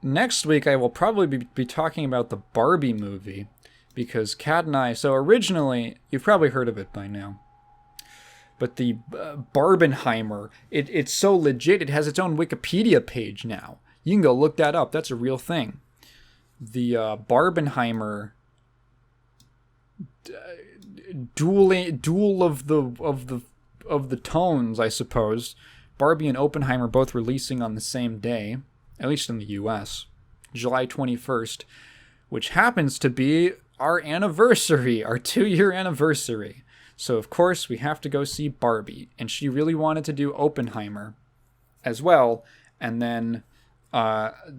next week I will probably be talking about the Barbie movie, because Kat and I, so originally, you've probably heard of it by now, but the Barbenheimer, it's so legit, it has its own Wikipedia page now. You can go look that up. That's a real thing. The Barbenheimer duel of the tones, I suppose. Barbie and Oppenheimer both releasing on the same day, at least in the US, July 21st, which happens to be our anniversary, our 2-year anniversary. So, of course, we have to go see Barbie. And she really wanted to do Oppenheimer as well. And then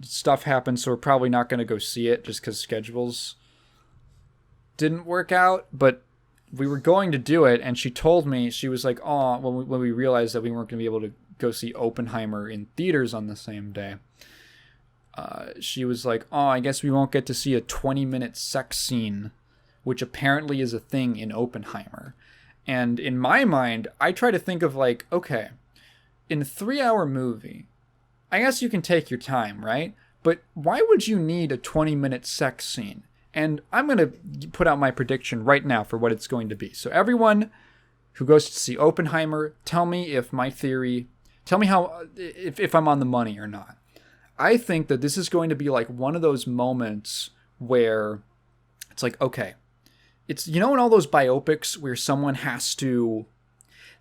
stuff happened, so we're probably not going to go see it just because schedules didn't work out. But we were going to do it, and she told me, she was like, oh, when we realized that we weren't going to be able to go see Oppenheimer in theaters on the same day, she was like, oh, I guess we won't get to see a 20-minute sex scene, which apparently is a thing in Oppenheimer. And in my mind, I try to think of like, okay, in a 3-hour movie, I guess you can take your time, right? But why would you need a 20-minute sex scene? And I'm going to put out my prediction right now for what it's going to be. So everyone who goes to see Oppenheimer, tell me if my theory, tell me how, if I'm on the money or not. I think that this is going to be like one of those moments where it's like, okay, it's, you know, in all those biopics where someone has to,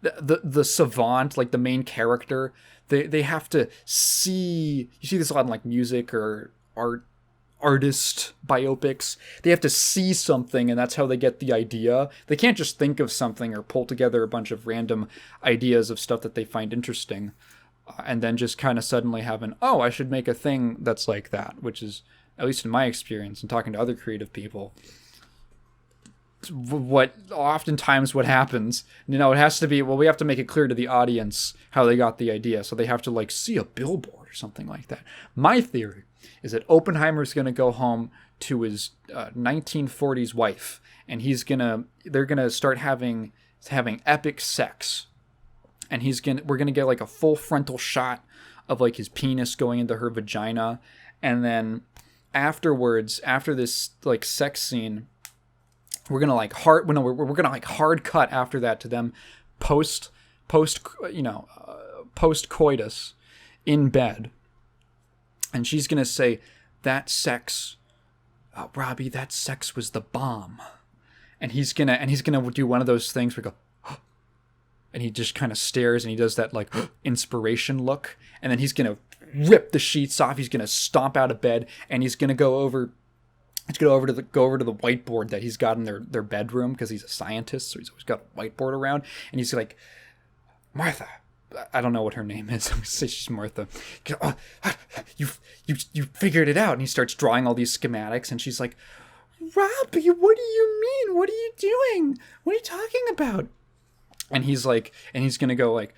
the savant, like the main character, they have to see, you see this a lot in like music or artist biopics. They have to see something, and that's how they get the idea. They can't just think of something or pull together a bunch of random ideas of stuff that they find interesting, and then just kind of suddenly have oh, I should make a thing that's like that, which is, at least in my experience and talking to other creative people, what happens. You know, it has to be, well, we have to make it clear to the audience how they got the idea, so they have to like see a billboard or something like that. My theory is that Oppenheimer's going to go home to his 1940s wife, and they're gonna start having epic sex, and we're gonna get like a full frontal shot of like his penis going into her vagina, and then afterwards, after this like sex scene, we're gonna like hard cut after that to them post coitus in bed, and she's gonna say, that sex, Robbie, that sex was the bomb, and he's gonna do one of those things where we go, and he just kind of stares, and he does that like inspiration look, and then he's gonna rip the sheets off, he's gonna stomp out of bed, and he's gonna go over to the whiteboard that he's got in their bedroom, because he's a scientist, so he's always got a whiteboard around, and he's like, Martha, I don't know what her name is, I'm gonna say she's Martha. Oh, you figured it out, and he starts drawing all these schematics, and she's like, Robbie, what do you mean? What are you doing? What are you talking about? And he's gonna go like,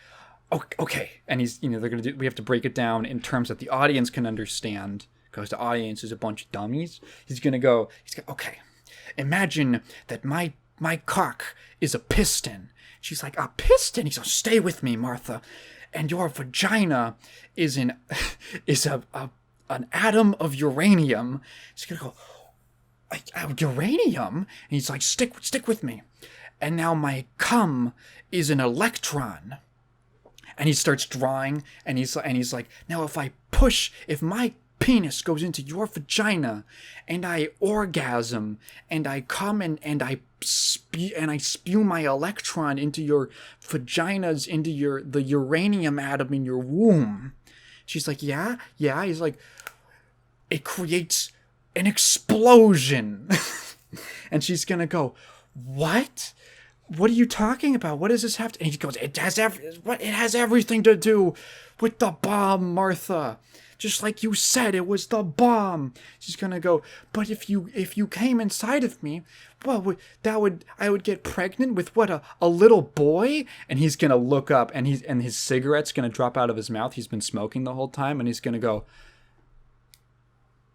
okay, and he's, we have to break it down in terms that the audience can understand, because the audience is a bunch of dummies. He's gonna go, okay, imagine that my cock is a piston. She's like, a piston? He's like, stay with me, Martha. And your vagina is an atom of uranium. She's gonna go, uranium? And he's like, stick with me. And now my cum is an electron. And he starts drawing, and he's like, now if my penis goes into your vagina, and I orgasm, and I come and I spew my electron into your vaginas, into the uranium atom in your womb. She's like, yeah. He's like, it creates an explosion. And she's gonna go, what? What are you talking about? What does this have to? And he goes, it has everything to do with the bomb, Martha. Just like you said, it was the bomb. She's gonna go, but if you came inside of me, well, I would get pregnant with what, a little boy? And he's gonna look up, and his cigarette's gonna drop out of his mouth. He's been smoking the whole time, and he's gonna go,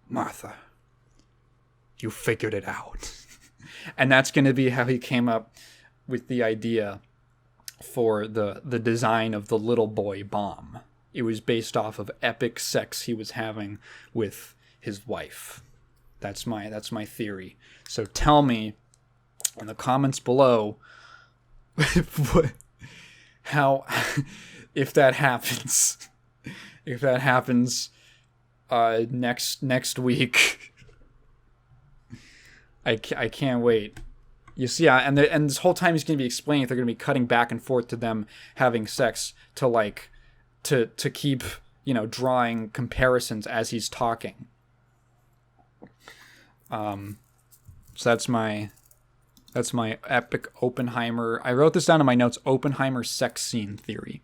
Martha, you figured it out. And that's gonna be how he came up with the idea for the design of the little boy bomb. It was based off of epic sex he was having with his wife. That's my theory. So tell me in the comments below how if that happens. If that happens next week. I can't wait. You see, and this whole time he's going to be explaining, they're going to be cutting back and forth to them having sex to keep, drawing comparisons as he's talking. So that's my epic Oppenheimer. I wrote this down in my notes. Oppenheimer sex scene theory.